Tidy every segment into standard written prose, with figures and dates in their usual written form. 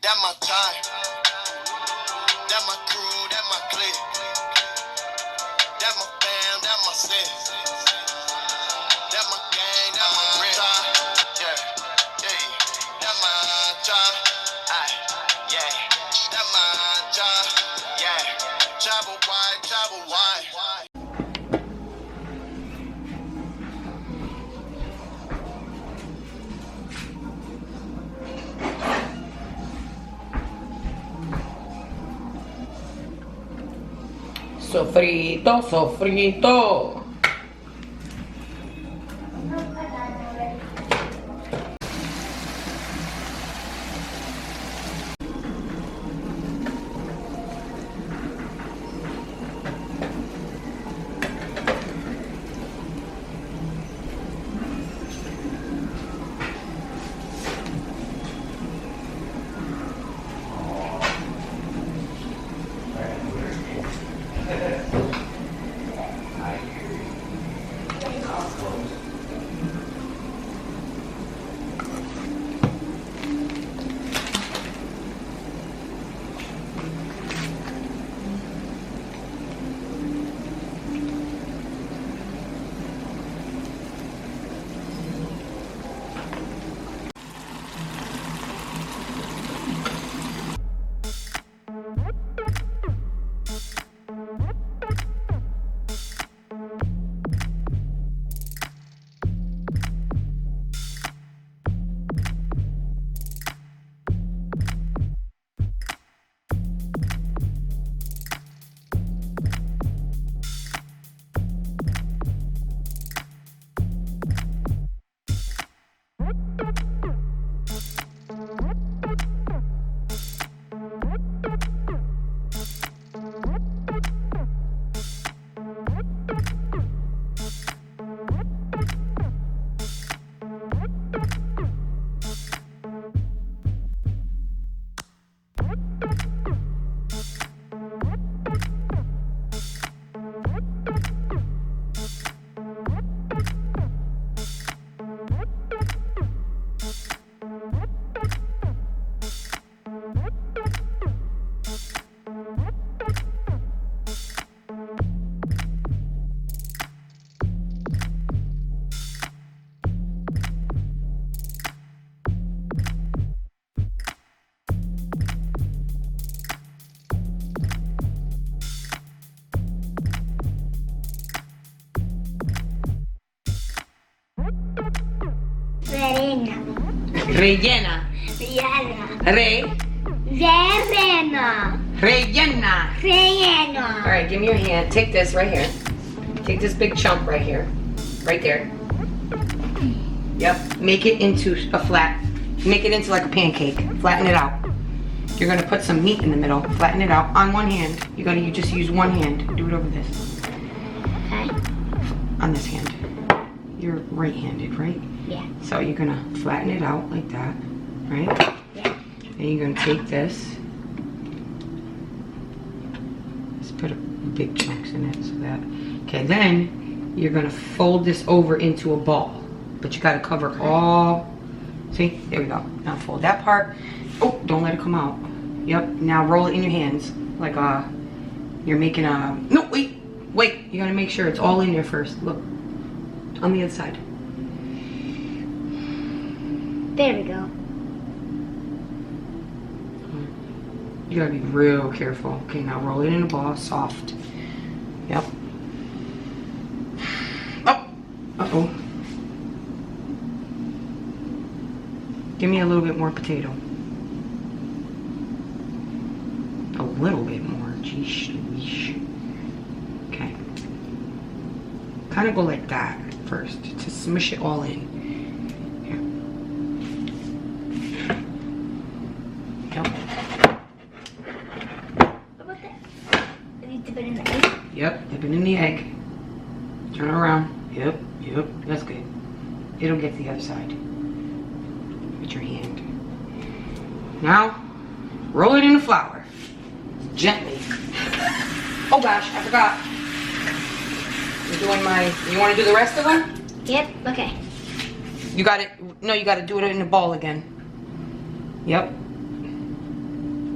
that my time. That my crew, that my clique. That my fam, that my sis. That my gang, that my grip. Yeah, yeah. That my job. Aye, yeah. That my job. Yeah. Travel wide, travel wide. Sofrito, sofrito. Rellena. Rellena. Rellena. Rellena. All right, give me your hand. Take this right here. Take this big chunk right here. Right there. Yep. Make it into a flat. Make it into like a pancake. Flatten it out. You're gonna put some meat in the middle. Flatten it out on one hand. You just use one hand. Do it over this. Okay. On this hand. You're right-handed, right? Yeah. So you're gonna flatten it out like that, right? Yeah. And you're gonna take this. Just put big chunks in it so that. Okay, then you're gonna fold this over into a ball, but you gotta cover all. See, there we go. Now fold that part. Oh, don't let it come out. Yep. Now roll it in your hands like you're making a. No, wait. You gotta make sure it's all in there first. Look, on the other side. There we go. You gotta be real careful. Okay, now roll it in a ball, soft. Yep. Oh! Uh-oh. Give me a little bit more potato. A little bit more. Geesh. Okay. Kind of go like that first to smush it all in. Yep, dip it in the egg. Turn it around. Yep, that's good. It'll get to the other side. With your hand. Now, roll it in the flour. Gently. Oh gosh, I forgot. You want to do the rest of them? Yep, okay. You got to do it in the ball again. Yep.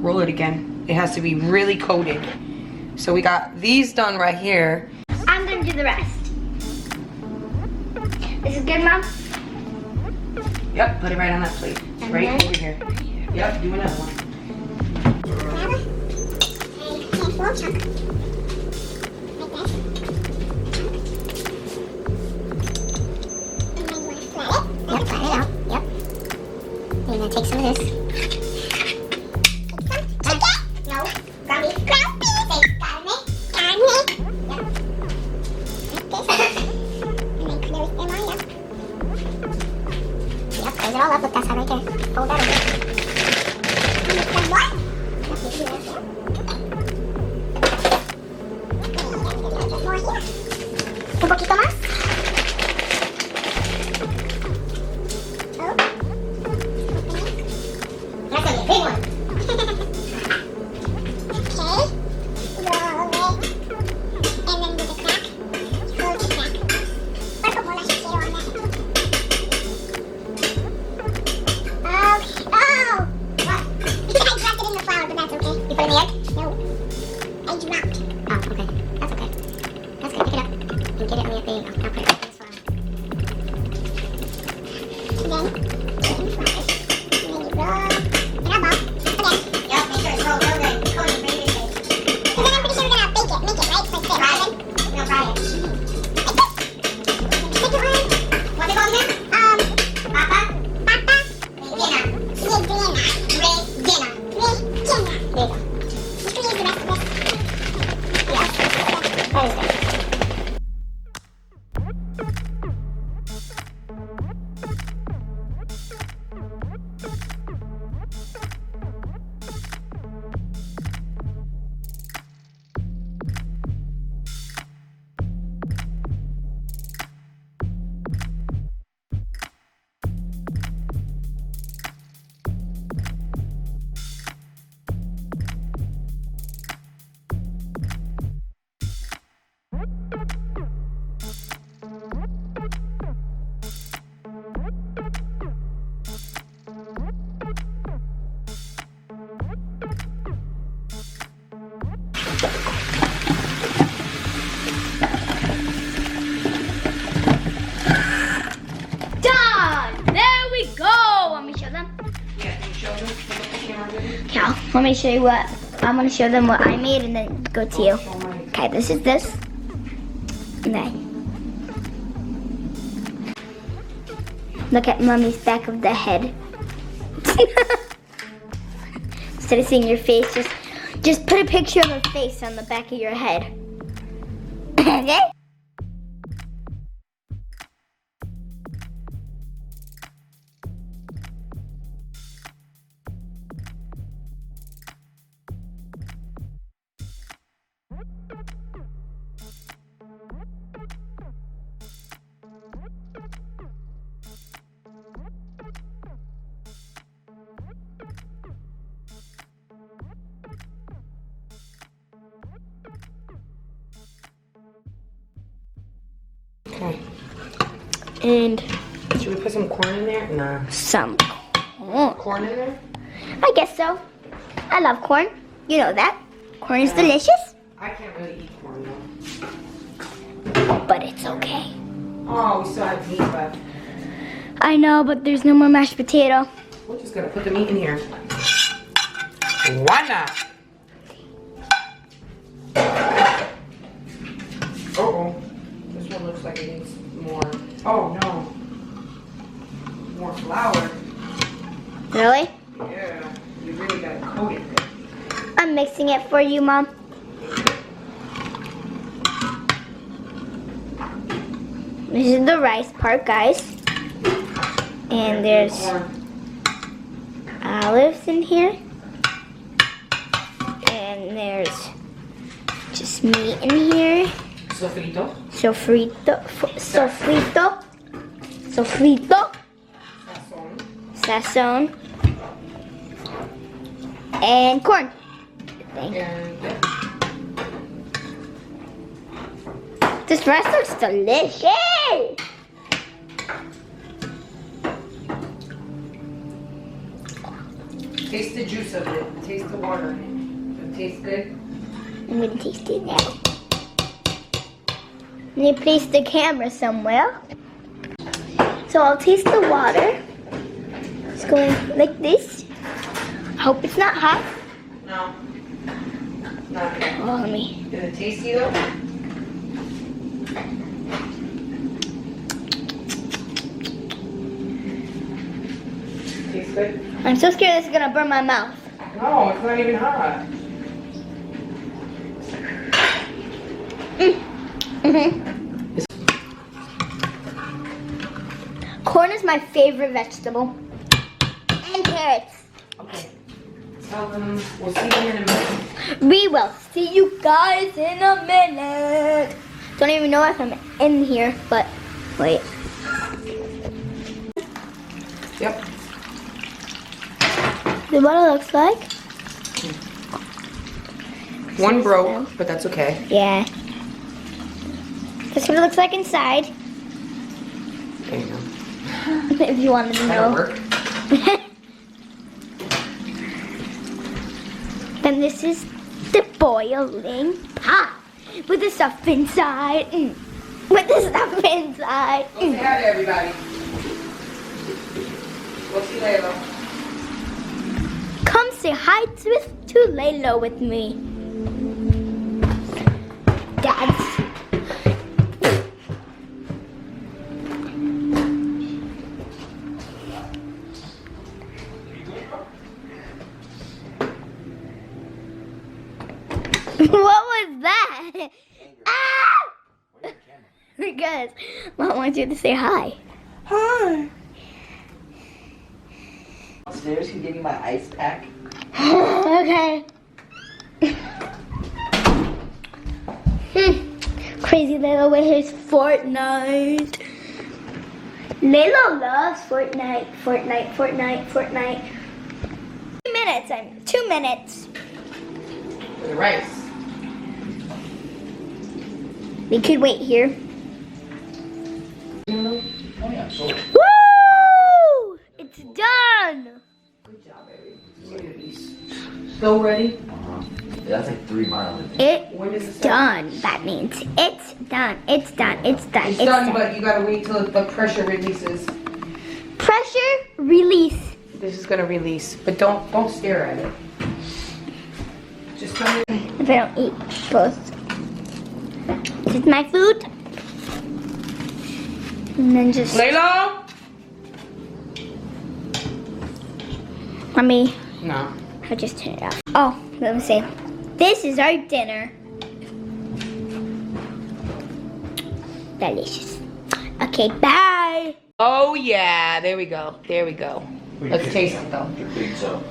roll it again. It has to be really coated. So we got these done right here. I'm gonna do the rest. This is good, Mom? Yep, put it right on that plate. And Right then- over here. Yep, do another one. Handful chunk. Like this. And then you want to flat it. Yep, flat it out. Yep. And you're gonna take some of this. Take some. No. Grumpy. Grumpy. Say, carne. Carne. Yep. Like this. And then close them all up. Yep, close it all up. Look, that's how right there. Fold that over. And make some more. Un poquito más. Oh. That's gonna be a big one. Okay. Roll it. And then do the crack. Roll the crack. Put como una shakero on that. Okay. Oh! What? I dropped it in the flour, but that's okay. You put it in the egg? No. I dropped. Oh, okay. That's okay. That's good. Pick it up. And get it on your thing. I'll put it in this flour. And then, you can fry it. And then you roll it up. Again. Yep, make sure it's rolled real good. Coating for your face. And then I'm pretty sure we're gonna bake it. Make it, right? Like this. Fry it. We're gonna fry it. Like this. Second one. What's it called again? Papa? Papa? Relleno. Relleno. Relleno. Relleno. There you go. Just gonna use the rest of this. Yes. That is good. Done! There we go! Want me to show them? Yeah, can you show them? Put the camera ready? Cal, let me show you what. I'm gonna show them what I made and then go to you. Show my- Okay, this is this. Okay. Look at Mommy's back of the head. Instead of seeing your face, just put a picture of her face on the back of your head. Okay? Okay. And Should we put some corn in there? Nah. some corn. Corn in there? I guess so. I love corn. You know that. Corn is delicious, I can't really eat corn though. but it's okay. Oh, we still have meat left. I know, but there's no more mashed potato. We're just gonna put the meat in here. Why not? Uh-oh. This one looks like it needs more. Oh no. More flour. Really? Yeah. You really gotta coat it. I'm mixing it for you, Mom. This is the rice part, guys. And there's olives in here. And there's just meat in here. Sofrito. Sofrito. Sofrito. Sofrito. Sazon. And corn. Thank you. And This rice looks delicious. Taste the juice of it. Taste the water in it. Does it taste good? I'm gonna taste it now. Let me place the camera somewhere. So I'll taste the water. It's going like this. I hope it's not hot. No. Not yet. Oh, let me. Is it tasty though? Tastes good? I'm so scared this is gonna burn my mouth. No, it's not even hot. Corn is my favorite vegetable. And carrots. Okay. Tell them we'll see them in a minute. We will see you guys in a minute. Don't even know if I'm in here, but wait. Yep. This is what it looks like. One broke, but that's okay. Yeah. That's what it looks like inside. There you go. If you wanted to That'll know. work. Then this is the boiling pot with the stuff inside. With the stuff inside. Go say hi to everybody. We'll see you later. Come say hi to Layla with me. Dad's. What was that? Ah! Because Mom wants you to say hi. Hi. Upstairs, can you give me my ice pack? Okay. Crazy Layla with his Fortnite. Layla loves Fortnite. 2 minutes. 2 minutes. For the rice. We could wait here. Oh yeah, so Woo! It's done. Good job, baby. So ready? that's like 3 miles. When is It's it done. That means it's done. It's done. It's done. It's done, but you gotta wait till the pressure releases. Pressure release. This is gonna release, but don't stare at it. Just come in. If I don't eat both. This is my food. And then just Layla? let me. No. I'll just turn it off. Oh, let me see. This is our dinner. Delicious. Okay, bye. Oh yeah, there we go. There we go. Let's taste it though. I think so.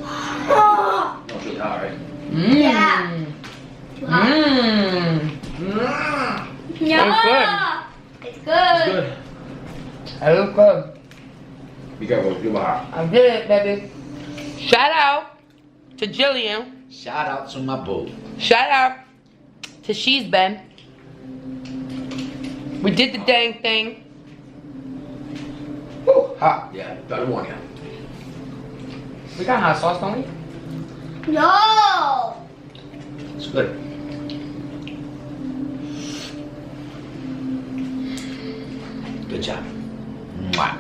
Oh, No, it's really hot, right? yeah. Yeah. It's good. Good. I look good. Be careful, it's too hot. I did it, baby. Shout out to Jillian. Shout out to my boo. Shout out to She's Been. We did the dang thing. Woo, hot. Yeah, better warn you. We got hot sauce, don't we? No. It's good. Good job. Mwah.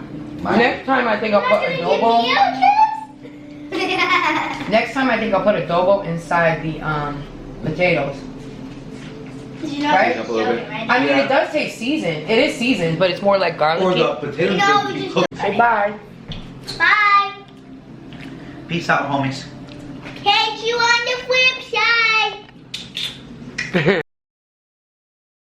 Next time I think I'll put adobo. Next time I think I'll put adobo inside the potatoes. Right? Up a little bit. I mean, it does taste seasoned. It is seasoned, but it's more like Or the garlicky. potatoes No, need to we be just- cooked. Say bye. Bye. Peace out, homies. Catch you on the flip side.